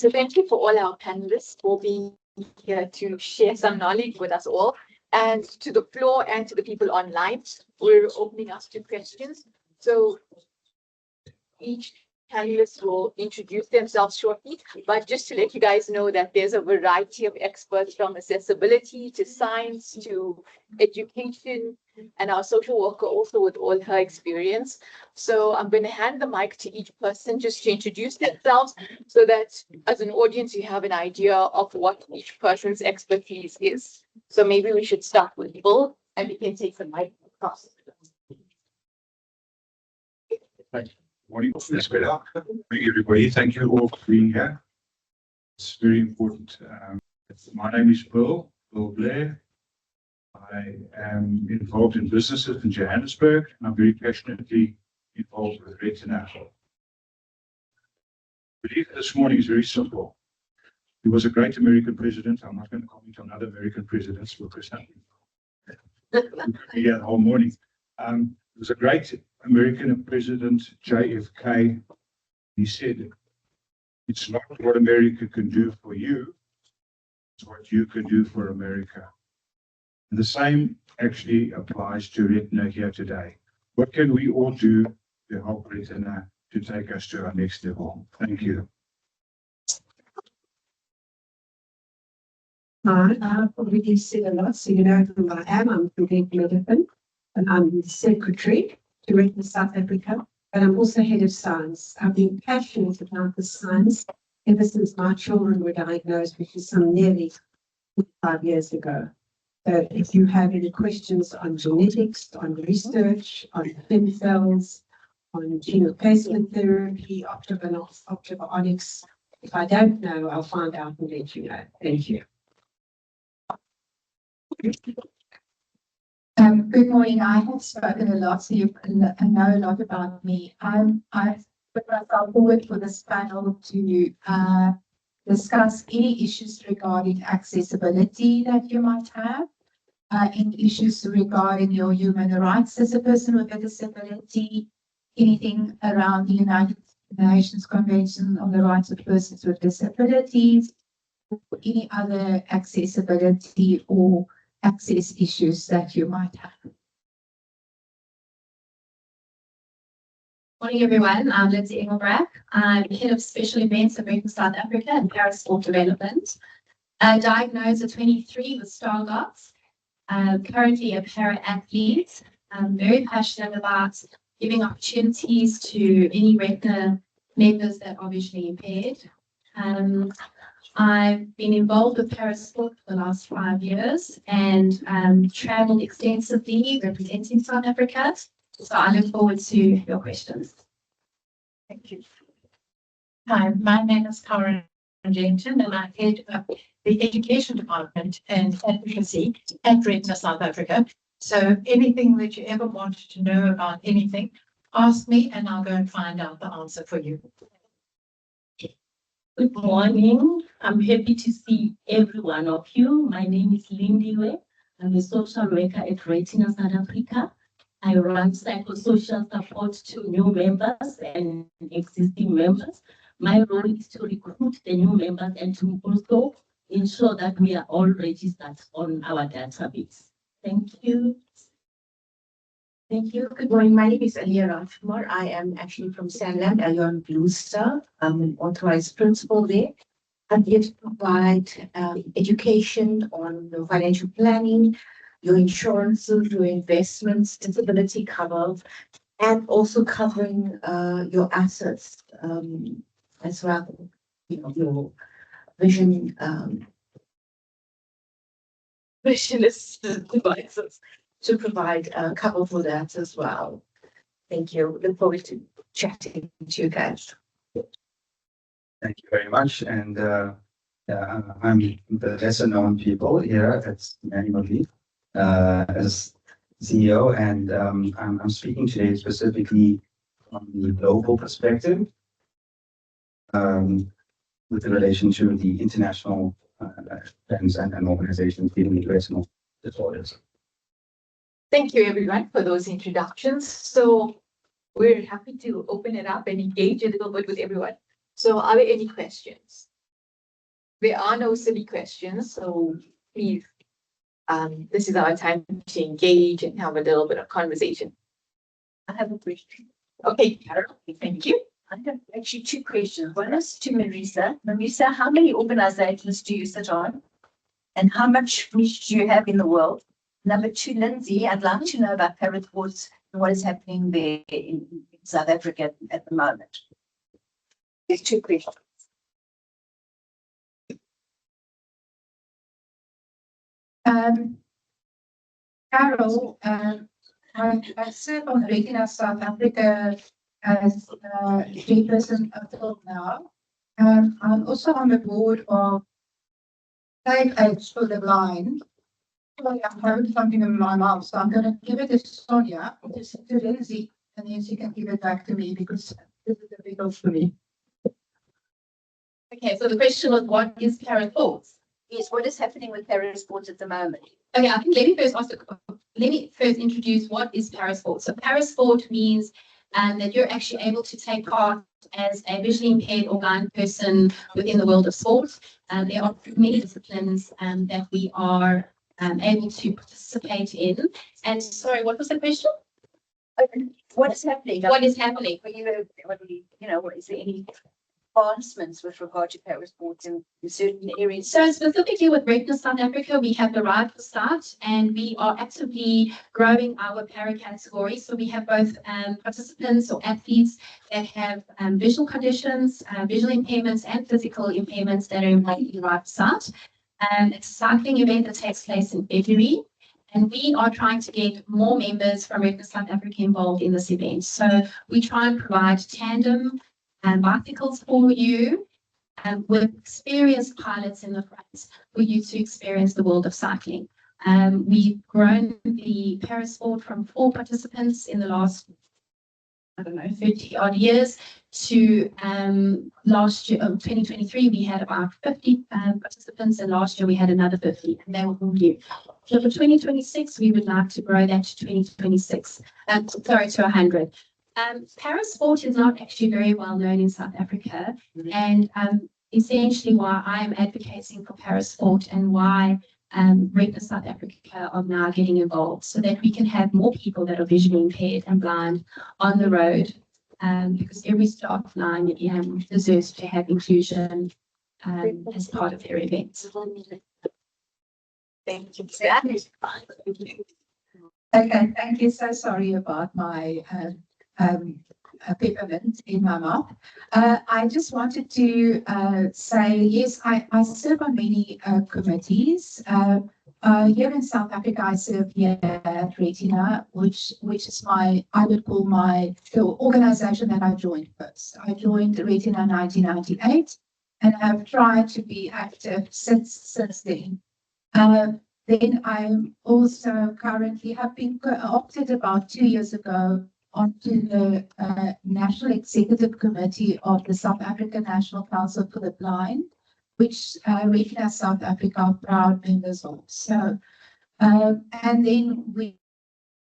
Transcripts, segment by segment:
So thank you for all our panelists for being here to share some knowledge with us all. And to the floor and to the people online, we're opening us to questions. So each panelist will introduce themselves shortly, but just to let you guys know that there's a variety of experts from accessibility to science to education, and our social worker also with all her experience. So I'm going to hand the mic to each person just to introduce themselves so that as an audience, you have an idea of what each person's expertise is. So maybe we should start with Bill and we can take the mic across. Morning, everybody. Thank you all for being here. It's very important. My name is Bill Blair. I am involved in businesses in Johannesburg, and I'm very passionately involved with Retina. The belief this morning is very simple. He was a great American president. I'm not going to comment on other American presidents because we could be here the whole morning. It was a great American president, JFK. He said, it's not what America can do for you, it's what you can do for America. And the same actually applies to Retina here today. What can we all do to help Retina to take us to our next level? Thank you. Hi, I've already said a lot, so you know who I am. I'm from Medicine, and I'm the secretary to Retina South Africa, but I'm also head of science. I've been passionate about the science ever since my children were diagnosed, which is some nearly 5 years ago. So if you have any questions on genetics, on research, on stem cells, on gene replacement therapy, ophthalmologics, if I don't know, I'll find out and let you know. Thank you. Good morning. I have spoken a lot, so you know a lot about me. I've put myself forward for this panel to discuss any issues regarding accessibility that you might have, any issues regarding your human rights as a person with a disability, anything around the United Nations Convention on the Rights of Persons with Disabilities, or any other accessibility or access issues that you might have. Morning, everyone. I'm Lindsay Engelbrecht. I'm Head of Special Events at Retina South Africa and Parasport Development. Diagnosed at 23 with Stargardt's. Currently a para-athlete. I'm very passionate about giving opportunities to any retina members that are visually impaired. I've been involved with Parasport for the last 5 years and traveled extensively representing South Africa. So I look forward to your questions. Thank you. Hi, my name is Karen Jensen and I head up the Education Department and Advocacy at Retina South Africa. So anything that you ever wanted to know about anything, ask me and I'll go and find out the answer for you. Good morning. I'm happy to see every one of you. My name is Lindiwe. I'm a social worker at Retina South Africa. I run psychosocial support to new members and existing members. My role is to recruit the new members and to also ensure that we are all registered on our database. Thank you. Thank you. Good morning. My name is Alia Rajkumar. I am actually from Sanlam, Allion Blue Star. I'm an authorized principal there. I'm here to provide education on financial planning, your insurances, your investments, disability cover, and also covering your assets as well, your vision visionist devices to provide cover for that as well. Thank you. Look forward to chatting to you guys. Thank you very much. And I'm the lesser known people here at Manually as CEO, and I'm speaking today specifically from the global perspective with relation to the international trends and organizations dealing with retinal disorders. Thank you, everyone, for those introductions. So we're happy to open it up and engage a little bit with everyone. So are there any questions? There are no silly questions, so please, this is our time to engage and have a little bit of conversation. I have a question. Okay, Carol, thank you. I have actually two questions. One is to Marisa. Marisa, how many organizations do you sit on? And how much reach do you have in the world? Number two, Lindsay, I'd like to know about parasports and what is happening there in South Africa at the moment. There's two questions. Carol, I serve on Retina South Africa as chairperson until now. I'm also on the board of Save Aids for the Blind. Sorry, I'm having something in my mouth, so I'm going to give it to Sonia, to Lindsay, and then she can give it back to me because this is a big deal for me. Okay, so the question was, what is parasports? Yes, what is happening with parasports at the moment? Okay, I think let me first introduce what is parasport. So parasport means that you're actually able to take part as a visually impaired or blind person within the world of sports. There are many disciplines that we are able to participate in. And sorry, what was the question? What is happening? What is happening? Is there any advancements with regard to parasports in certain areas? So specifically with Retina South Africa, we have the Ride for Start, and we are actively growing our para category. So we have both participants or athletes that have visual conditions, visual impairments, and physical impairments that are involved in Ride for Start. It's a cycling event that takes place in February. And we are trying to get more members from Retina South Africa involved in this event. So we try and provide tandem bicycles for you with experienced pilots in the front for you to experience the world of cycling. We've grown the parasport from 4 participants in the last, 30 odd years to last year, 2023, we had about 50 participants, and last year we had another 50, and they were all new. So for 2026, we would like to grow that to 2026, to 100. Parasport is not actually very well known in South Africa, and essentially why I am advocating for parasport and why Retina South Africa are now getting involved, so that we can have more people that are visually impaired and blind on the road, because every start line deserves to have inclusion as part of their events. Thank you. Okay, thank you. So sorry about my a peppermint in my mouth. I just wanted to say, yes, I serve on many committees. Here in South Africa, I serve here at Retina, which is I would call the organization that I joined first. I joined Retina in 1998 and have tried to be active since then. Then I'm also currently have been co-opted about 2 years ago onto the National Executive Committee of the South African National Council for the Blind, which Retina South Africa are proud members of. So, and then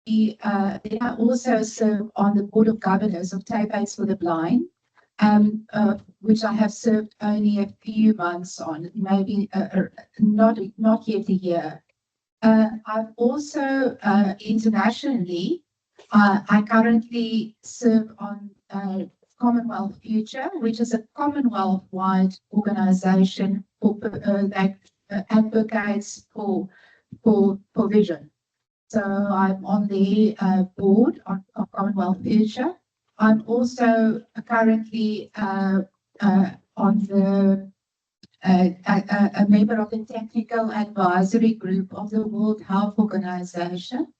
then I also serve on the Board of Governors of Save Aids for the Blind, which I have served only a few months on, maybe not yet a year. I've also internationally, I currently serve on Commonwealth Future, which is a Commonwealth-wide organization that advocates for vision. So I'm on the board of Commonwealth Future. I'm also currently on a member of the technical advisory group of the World Health Organization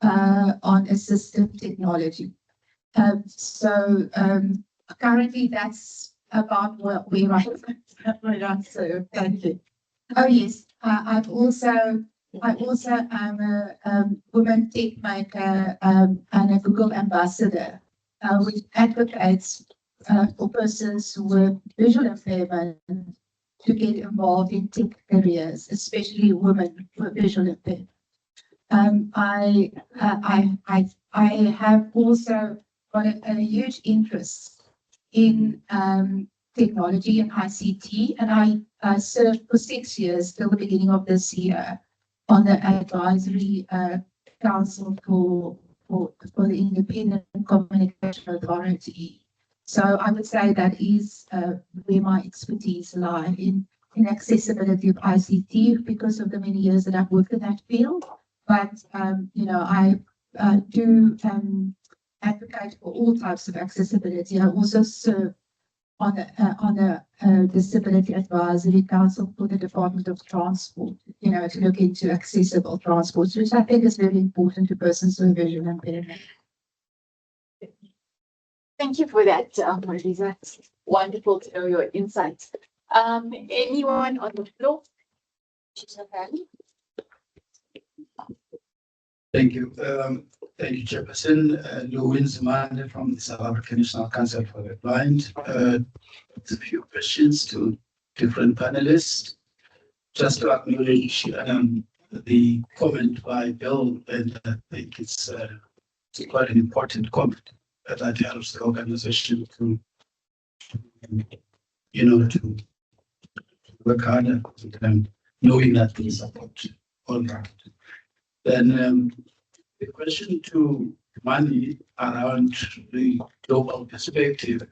on assistive technology. Currently that's about where I serve. Thank you. Oh yes, I also am a woman tech maker and a Google ambassador, which advocates for persons with visual impairment to get involved in tech careers, especially women with visual impairment. I have also got a huge interest in technology and ICT, and I served for 6 years till the beginning of this year on the advisory council for the Independent Communication Authority. So I would say that is where my expertise lie in accessibility of ICT because of the many years that I've worked in that field. But I do advocate for all types of accessibility. I also serve on the Disability Advisory Council for the Department of Transport, to look into accessible transport, which I think is very important to persons with visual impairment. Thank you for that, Marisa. It's wonderful to know your insights. Anyone on the floor? Thank you. Thank you, Chairperson. Louis Zimande from the South African National Council for the Blind. A few questions to different panelists. Just to acknowledge the comment by Bill, and I think it's quite an important comment that helps the organization to work harder and knowing that we support all that. Then the question to Mani around the global perspective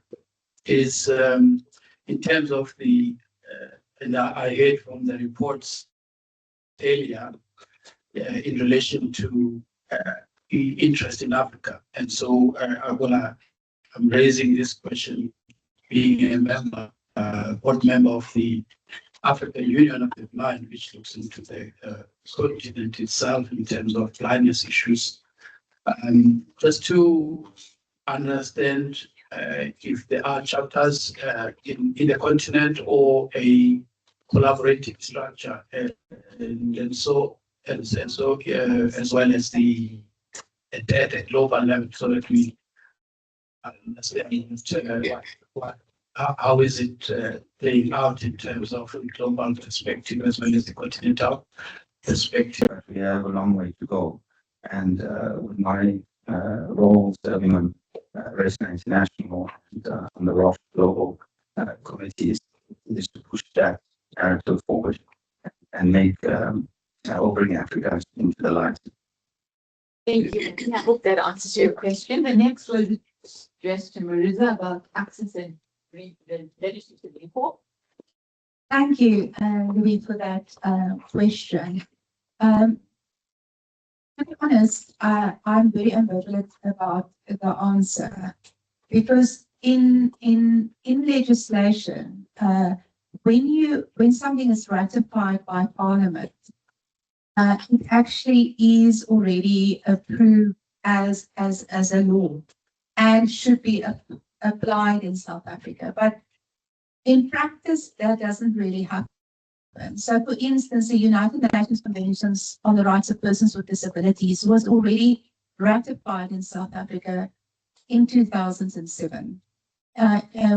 is in terms of the, and I heard from the reports earlier in relation to interest in Africa. And so I'm raising this question being a member, board member of the African Union of the Blind, which looks into the continent itself in terms of blindness issues. Just to understand if there are chapters in the continent or a collaborative structure, and so as well as the at a global level, so that we understand how is it playing out in terms of the global perspective as well as the continental perspective. We have a long way to go. And with my role serving on Retina International and on the ROF global committees is to push that narrative forward and make or bring Africa into the light. Thank you. I hope that answers your question. The next was addressed to Marisa about access and the legislative report. Thank you, Louis, for that question. To be honest, I'm very ambivalent about the answer because in legislation, when something is ratified by Parliament, it actually is already approved as a law and should be applied in South Africa. But in practice, that doesn't really happen. So, for instance, the United Nations Conventions on the Rights of Persons with Disabilities was already ratified in South Africa in 2007.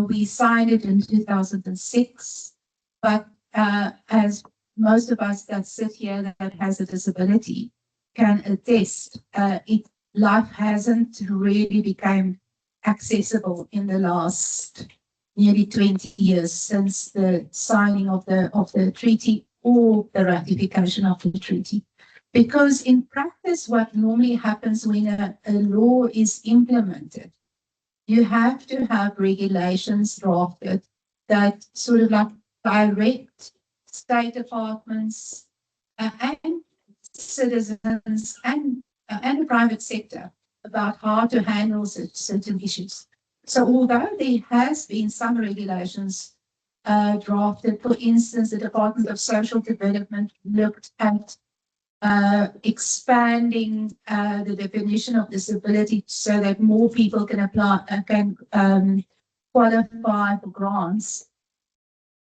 We signed it in 2006, but as most of us that sit here that has a disability can attest, life hasn't really become accessible in the last nearly 20 years since the signing of the treaty or the ratification of the treaty. Because in practice, what normally happens when a law is implemented, you have to have regulations drafted that sort of like direct state departments and citizens and the private sector about how to handle certain issues. So although there has been some regulations drafted, for instance, the Department of Social Development looked at expanding the definition of disability so that more people can apply, qualify for grants.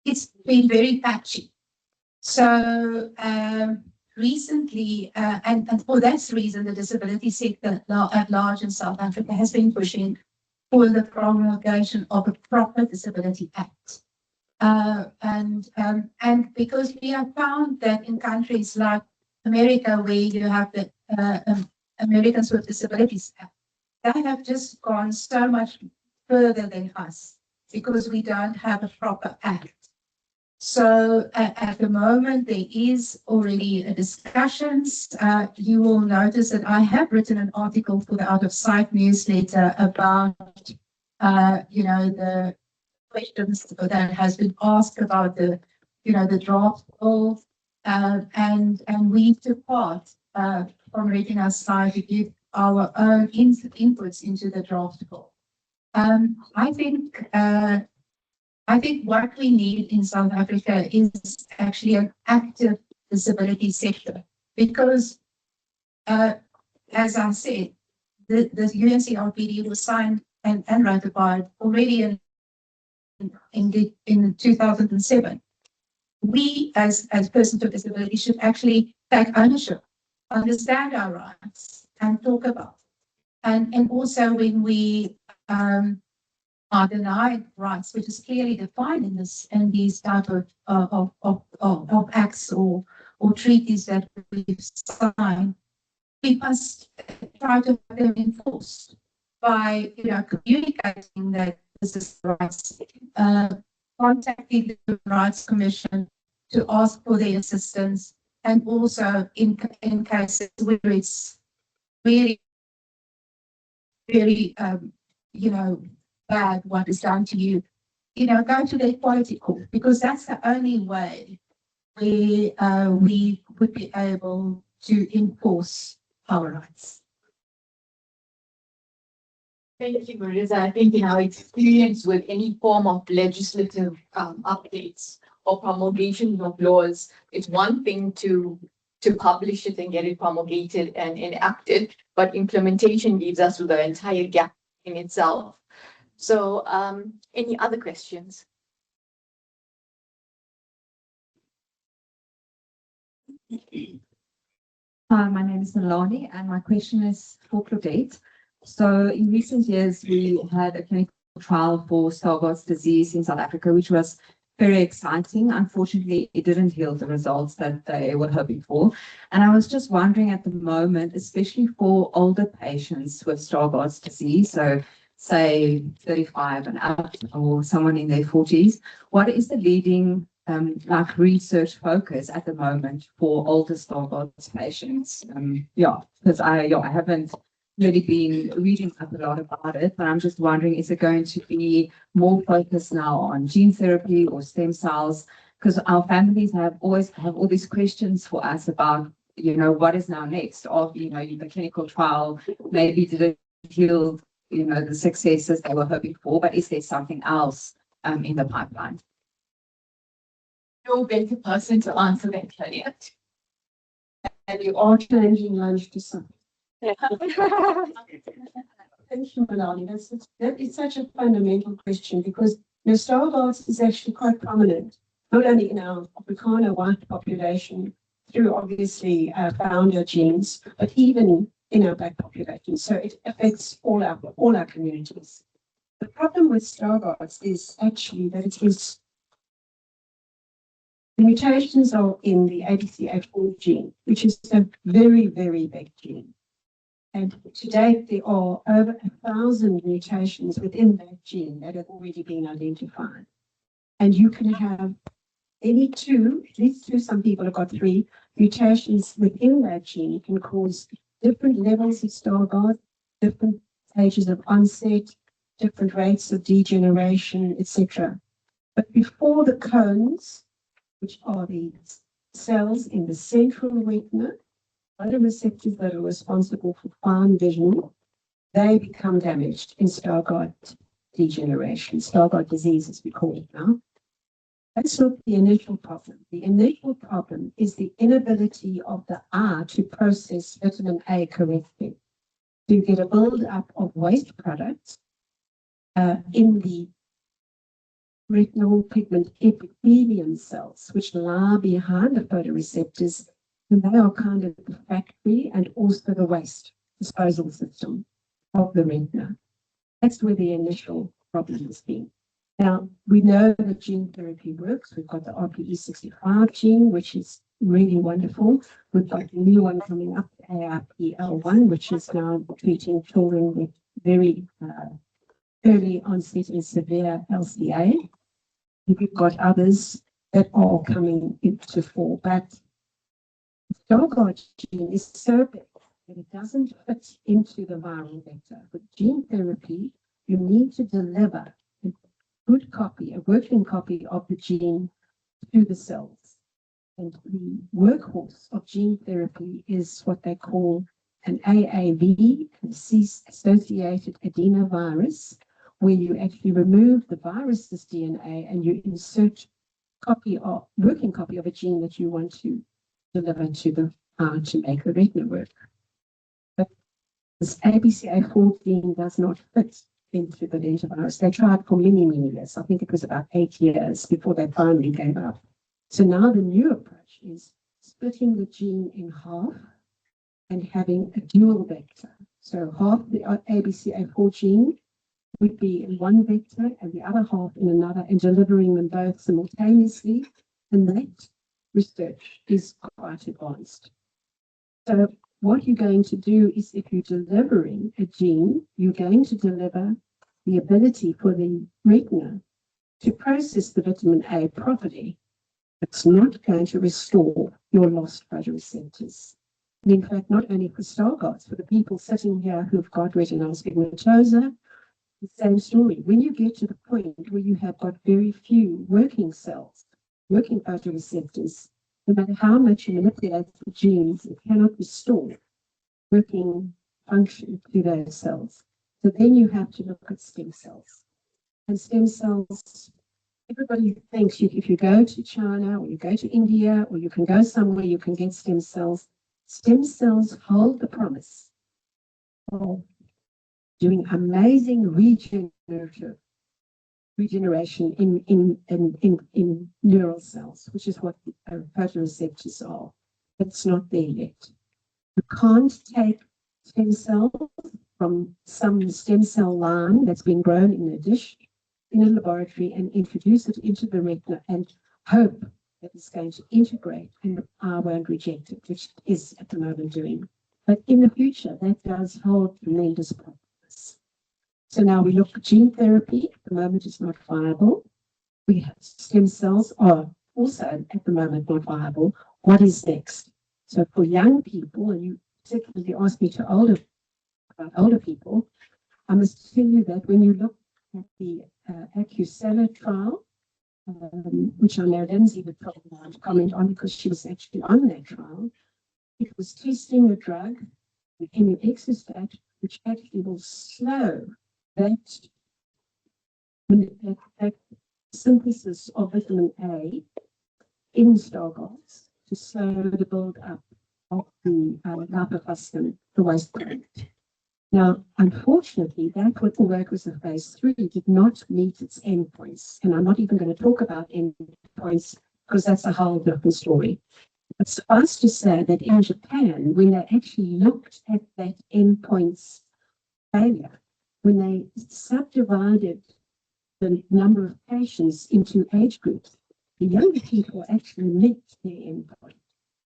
It's been very patchy. So recently, and for that reason, the disability sector at large in South Africa has been pushing for the promulgation of a proper Disability Act. And because we have found that in countries like America, where you have the Americans with Disabilities Act, they have just gone so much further than us because we don't have a proper act. So at the moment, there is already a discussions. You will notice that I have written an article for the Out of Sight newsletter about, the questions that has been asked about the draft bill, and we took part from Retina's side to give our own inputs into the draft bill. I think what we need in South Africa is actually an active disability sector, because, as I said, the UNCRPD was signed and ratified already in 2007. We, as persons with disability, should actually take ownership, understand our rights, and talk about it. And also when we are denied rights, which is clearly defined in these type of acts or treaties that we've signed, we must try to have them enforced by communicating that this is rights, contacting the Human Rights Commission to ask for their assistance, and also in cases where it's really, really bad what is done to you, go to the equality court, because that's the only way we would be able to enforce our rights. Thank you, Marisa. I think in our experience with any form of legislative updates or promulgation of laws, it's one thing to publish it and get it promulgated and enacted, but implementation leaves us with an entire gap in itself. So, any other questions? Hi, my name is Nalani, and my question is for Claudette. So in recent years, we had a clinical trial for Stargardt's disease in South Africa, which was very exciting. Unfortunately, it didn't yield the results that they were hoping for. And I was just wondering at the moment, especially for older patients with Stargardt's disease, so say 35 and up, or someone in their 40s, what is the leading research focus at the moment for older Stargardt's patients? Because I haven't really been reading up a lot about it, but I'm just wondering, is it going to be more focused now on gene therapy or stem cells? Because our families always have all these questions for us about, what is now next of, the clinical trial, maybe did it yield, the successes they were hoping for, but is there something else in the pipeline? No better person to answer that, Claudia. And you are changing lunch to something. Thank you, Malani. That is such a fundamental question, because Stargardt's is actually quite prominent, not only in our Afrikaner white population through obviously founder genes, but even in our Black population. So it affects all our communities. The problem with Stargardt's is actually that it is the mutations are in the ABCA4 gene, which is a very, very big gene. And to date, there are over 1,000 mutations within that gene that have already been identified. And you can have any two, at least two, some people have got 3 mutations within that gene can cause different levels of Stargardt, different stages of onset, different rates of degeneration, etc. But before the cones, which are the cells in the central retina, photoreceptors that are responsible for fine vision, they become damaged in Stargardt degeneration, Stargardt disease as we call it now. That's not the initial problem. The initial problem is the inability of the eye to process vitamin A correctly. You get a build-up of waste products in the retinal pigment epithelium cells, which lie behind the photoreceptors, and they are kind of the factory and also the waste disposal system of the retina. That's where the initial problem has been. Now, we know that gene therapy works. We've got the RPE65 gene, which is really wonderful. We've got a new one coming up, ARPL1, which is now treating children with very early onset and severe LCA. We've got others that are coming into fore, but the Stargardt gene is so big that it doesn't fit into the viral vector. With gene therapy, you need to deliver a good copy, a working copy of the gene to the cells. And the workhorse of gene therapy is what they call an AAV, an associated adenovirus, where you actually remove the virus's DNA and you insert working copy of a gene that you want to deliver to the to make the retina work. But this ABCA4 gene does not fit into the lentivirus. They tried for many, many years. I think it was about 8 years before they finally gave up. So now the new approach is splitting the gene in half and having a dual vector. So half the ABCA4 gene would be in one vector and the other half in another, and delivering them both simultaneously. And that research is quite advanced. So what you're going to do is, if you're delivering a gene, you're going to deliver the ability for the retina to process the vitamin A properly. It's not going to restore your lost photoreceptors. And in fact, not only for Stargardt's, for the people sitting here who've got retinitis pigmentosa, the same story. When you get to the point where you have got very few working cells, working photoreceptors, no matter how much you manipulate the genes, it cannot restore working function to those cells. So then you have to look at stem cells. And stem cells, everybody thinks if you go to China or you go to India or you can go somewhere, you can get stem cells. Stem cells hold the promise of doing amazing regeneration in neural cells, which is what photoreceptors are. But it's not there yet. You can't take stem cells from some stem cell line that's been grown in a dish in a laboratory and introduce it into the retina and hope that it's going to integrate and I won't reject it, which it is at the moment doing. But in the future, that does hold tremendous promise. So now we look at gene therapy. At the moment, it's not viable. We have stem cells are also at the moment not viable. What is next? So for young people, and you particularly asked me about older people, I must tell you that when you look at the Acusella trial, which I know Lindsay would probably want to comment on because she was actually on that trial, it was testing a drug, the immunoexistat, which actually will slow that synthesis of vitamin A in Stargardt's to slow the build up of the lipofuscin, the waste product. Now, unfortunately, that, although it was a phase 3, did not meet its endpoints. And I'm not even going to talk about endpoints because that's a whole different story. But suffice to say that in Japan, when they actually looked at that endpoints failure, when they subdivided the number of patients into age groups, the younger people actually met their endpoint.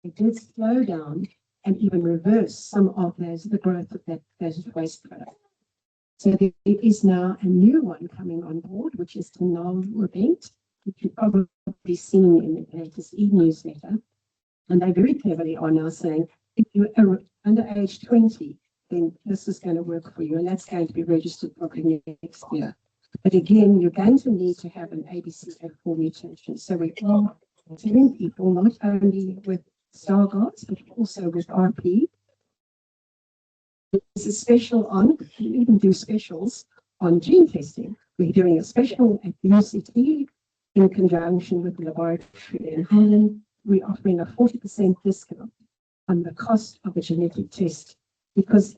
They did slow down and even reverse some of the growth of those waste products. So there is now a new one coming on board, which is the Nolrevent, which you've probably seen in the latest e-newsletter. And they very cleverly are now saying, if you're under age 20, then this is going to work for you, and that's going to be registered probably next year. But again, you're going to need to have an ABCA4 mutation. So we are telling people not only with Stargardt's, but also with RP. There's a special on, we even do specials on gene testing. We're doing a special at the UCT in conjunction with the laboratory in Holland. We're offering a 40% discount on the cost of a genetic test because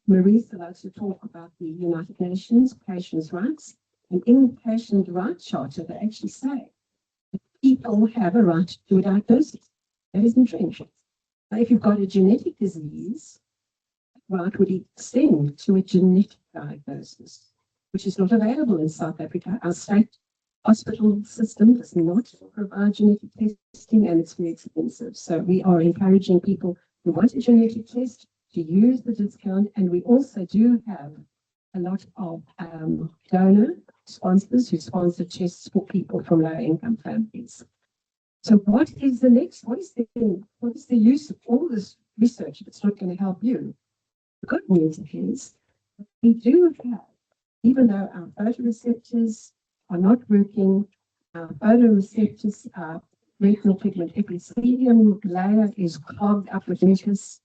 Marisa likes to talk about the United Nations patients' rights. And in the Patient Rights Charter, they actually say that people have a right to a diagnosis. That is entrenched. Now, if you've got a genetic disease, that right would extend to a genetic diagnosis, which is not available in South Africa. Our state hospital system does not provide genetic testing, and it's very expensive. So we are encouraging people who want a genetic test to use the discount, and we also do have a lot of donor sponsors who sponsor tests for people from low income families. So what is the next? What is the use of all this research if it's not going to help you? The good news is we do have, even though our photoreceptors are not working, our photoreceptors, our retinal pigment epithelium layer is clogged up with mucus.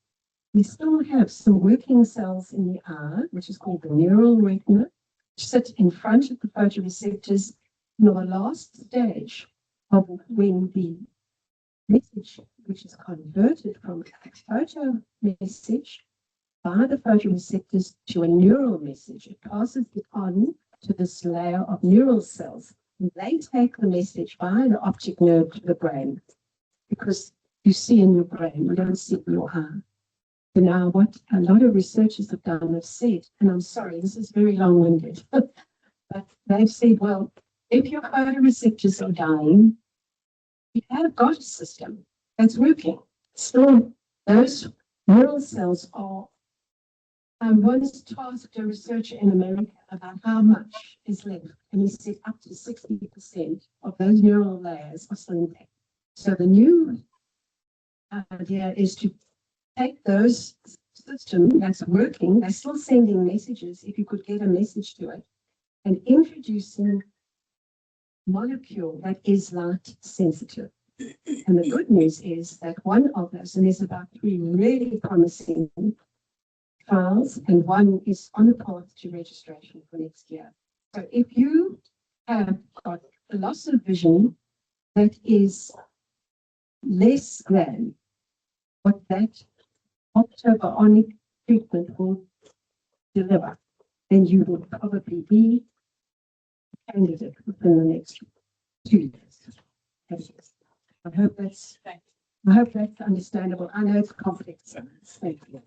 We still have some working cells in the eye, which is called the neural retina, which sit in front of the photoreceptors. In the last stage of when the message, which is converted from a photo message by the photoreceptors to a neural message, it passes it on to this layer of neural cells. And they take the message via the optic nerve to the brain, because you see in your brain, you don't see in your eye. So now what a lot of researchers have done, have said, and I'm sorry, this is very long-winded, but they've said, well, if your photoreceptors are dying, you have got a system that's working. Still, those neural cells are. I once tasked a researcher in America about how much is left, and he said up to 60% of those neural layers are still intact. So the new idea is to take those systems that's working, they're still sending messages, if you could get a message to it, and introducing molecule that is light sensitive. And the good news is that one of those, and there's about 3 really promising trials, and one is on the path to registration for next year. So if you have got a loss of vision that is less than what that optobionic treatment will deliver, then you will probably be a candidate within the next 2 years. I hope that's understandable. I know it's complex. Thank you.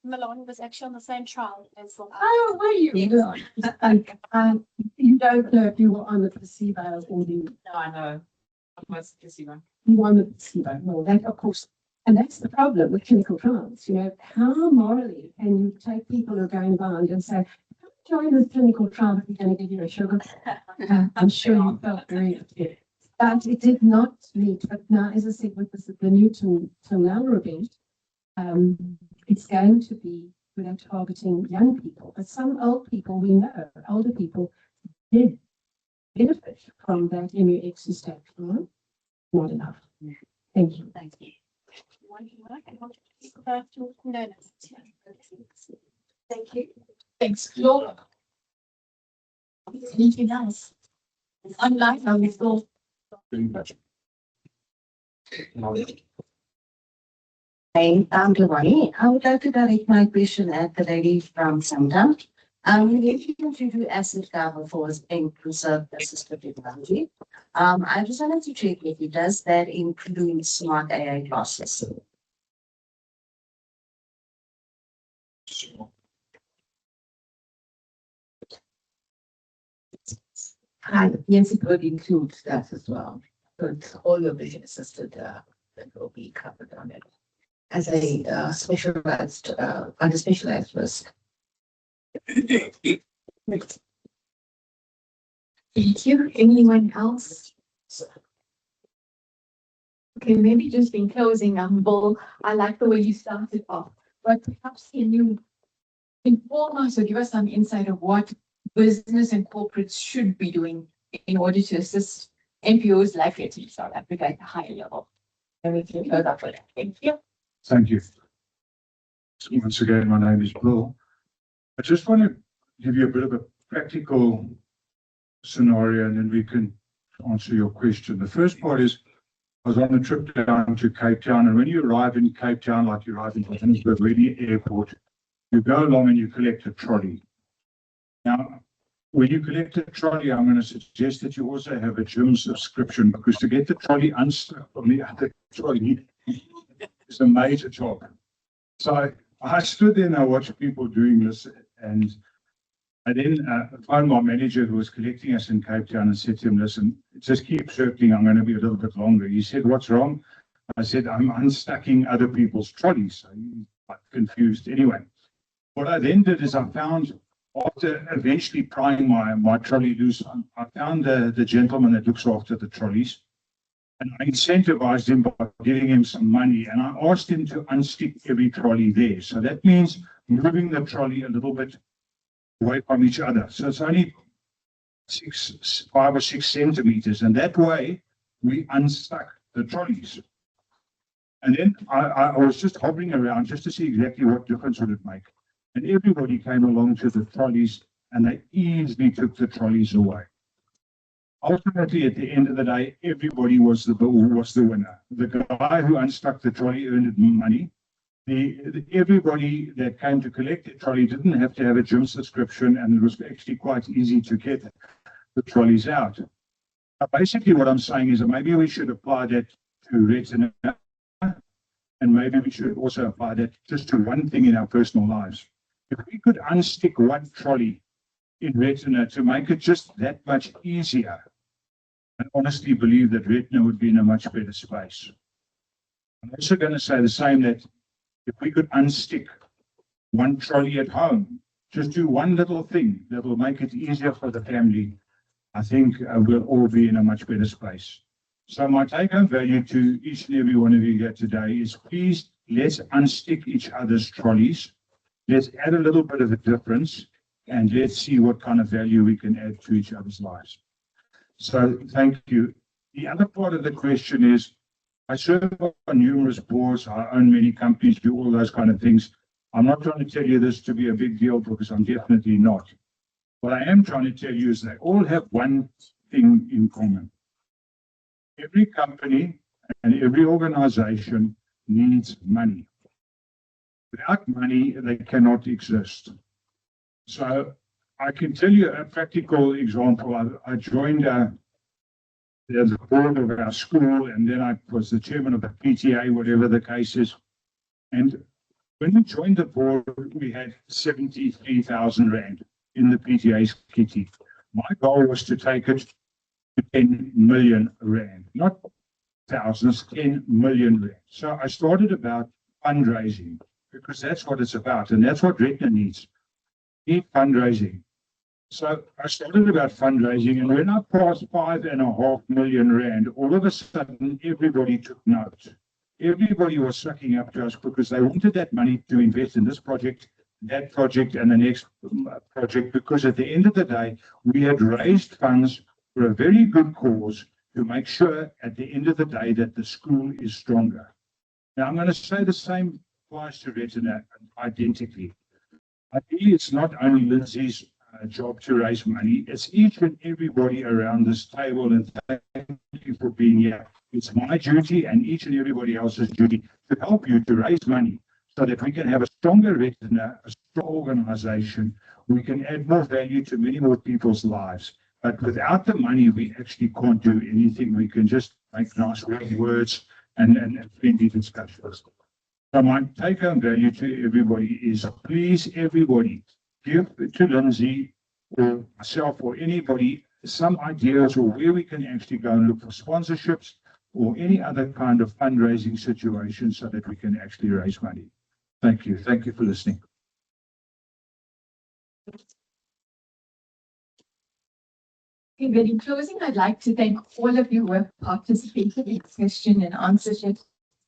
Milan was actually on the same trial as well. Oh, were you? You don't know if you were on the placebo or the. No, I know. I was placebo. You were on the placebo. Well, that of course, and that's the problem with clinical trials. You know, how morally can you take people who are going blind and say, join this clinical trial, we're going to give you a sugar? I'm sure you felt very upset. But it did not meet. But now, as I said, with the new Sanlam event, it's going to be, we're targeting young people, but some old people we know, older people did benefit from that MUX system. Not enough. Thank you. Thank you. No. Thank you. Thanks, Laura. Anything else? Online, I was all. Hi, I'm Giovanni. I would like to direct my question at the lady from Sanlam. If you can do asset cover for inclusive assistive technology, I just wanted to check if it does that include smart AI classes. Yes, it would include that as well. So it's all your vision assisted that will be covered on it as a specialized, under specialized risk. Thank you. Anyone else? Okay, maybe just in closing, Bill, I like the way you started off, but perhaps can you inform us or give us some insight of what business and corporates should be doing in order to assist NPOs like Retina South Africa at a higher level? And we can close up for that. Thank you. Thank you. So once again, my name is Bill. I just want to give you a bit of a practical scenario and then we can answer your question. The first part is, I was on a trip down to Cape Town, and when you arrive in Cape Town, like you arrive in Johannesburg, really airport, you go along and you collect a trolley. Now, when you collect a trolley, I'm going to suggest that you also have a gym subscription, because to get the trolley unstuck from the other trolley is a major job. So I stood there and I watched people doing this, and I then phoned my manager who was collecting us in Cape Town and said to him, listen, just keep circling, I'm going to be a little bit longer. He said, what's wrong? I said, I'm unstucking other people's trolleys. So he got confused. Anyway, what I then did is I found after eventually prying my trolley loose, I found the gentleman that looks after the trolleys. And I incentivized him by giving him some money, and I asked him to unstick every trolley there. So that means moving the trolley a little bit away from each other. So it's only 5 or 6 centimeters, and that way we unstuck the trolleys. And then I was just hovering around just to see exactly what difference would it make. And everybody came along to the trolleys, and they easily took the trolleys away. Ultimately, at the end of the day, everybody was the winner. The guy who unstuck the trolley earned money. Everybody that came to collect the trolley didn't have to have a gym subscription, and it was actually quite easy to get the trolleys out. Basically, what I'm saying is that maybe we should apply that to Retina, and maybe we should also apply that just to one thing in our personal lives. If we could unstick one trolley in Retina to make it just that much easier, I honestly believe that Retina would be in a much better space. I'm also going to say the same, that if we could unstick one trolley at home, just do one little thing that will make it easier for the family, I think we'll all be in a much better space. So my take-home value to each and every one of you here today is, please, let's unstick each other's trolleys. Let's add a little bit of a difference, and let's see what kind of value we can add to each other's lives. So thank you. The other part of the question is, I serve on numerous boards, I own many companies, do all those kind of things. I'm not trying to tell you this to be a big deal, because I'm definitely not. What I am trying to tell you is they all have one thing in common. Every company and every organization needs money. Without money, they cannot exist. So I can tell you a practical example. I joined the board of our school, and then I was the chairman of the PTA, whatever the case is. And when we joined the board, we had 73,000 Rand in the PTA's kitty. My goal was to take it to 10 million Rand, not thousands, 10 million Rand. So I started about fundraising, because that's what it's about, and that's what Retina needs. Need fundraising. So I started about fundraising, and when I passed 5.5 million Rand, all of a sudden everybody took note. Everybody was sucking up to us, because they wanted that money to invest in this project, that project, and the next project, because at the end of the day, we had raised funds for a very good cause to make sure at the end of the day that the school is stronger. Now, I'm going to say the same applies to Retina identically. Ideally, it's not only Lindsay's job to raise money, it's each and everybody around this table, and thank you for being here. It's my duty and each and everybody else's duty to help you to raise money so that we can have a stronger Retina, a strong organization. We can add more value to many more people's lives. But without the money, we actually can't do anything. We can just make nice words and friendly discussions. So my take-home value to everybody is, please, everybody, give to Lindsay or myself or anybody some ideas, or where we can actually go and look for sponsorships or any other kind of fundraising situation, so that we can actually raise money. Thank you. Thank you for listening. Okay, but in closing, I'd like to thank all of you who have participated in this question and answer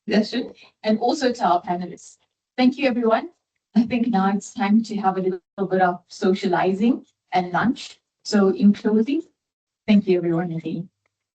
session, and also to our panelists. Thank you, everyone. I think now it's time to have a little bit of socializing and lunch. So in closing, thank you, everyone, again.